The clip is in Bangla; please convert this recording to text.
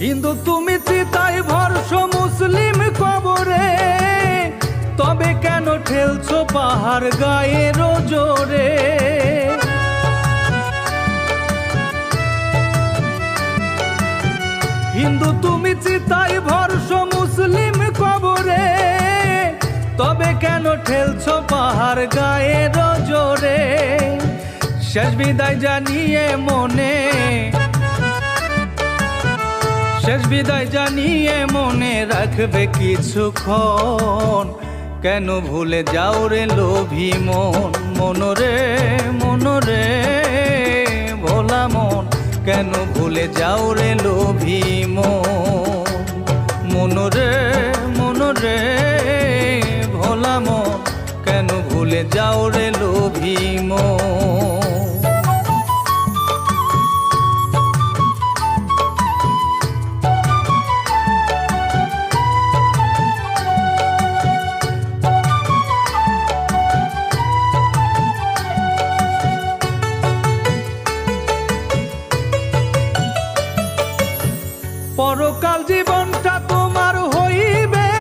হিন্দু তুমি চিতায় ভরস মুসলিম কবরে, তবে কেন ঠেলছো পাহাড় গায়ের জোরে? হিন্দু তুমি চিতায় ভরস মুসলিম কবরে, তবে কেন ঠেলছো পাহাড় গায়ের জোরে? শেষ বিদায় জানিয়ে মনে, শেষ বিদায় জানিয়ে মনে রাখবে কিছুক্ষণ, কেন ভুলে যাও রে লোভী মন? মনরে মনরে ভোলা মন, কেন ভুলে যাও রে লোভী মন? মনরে মনরে ভোলা মন, কেন ভুলে যাও রে লোভী মন? পরকাল জীবন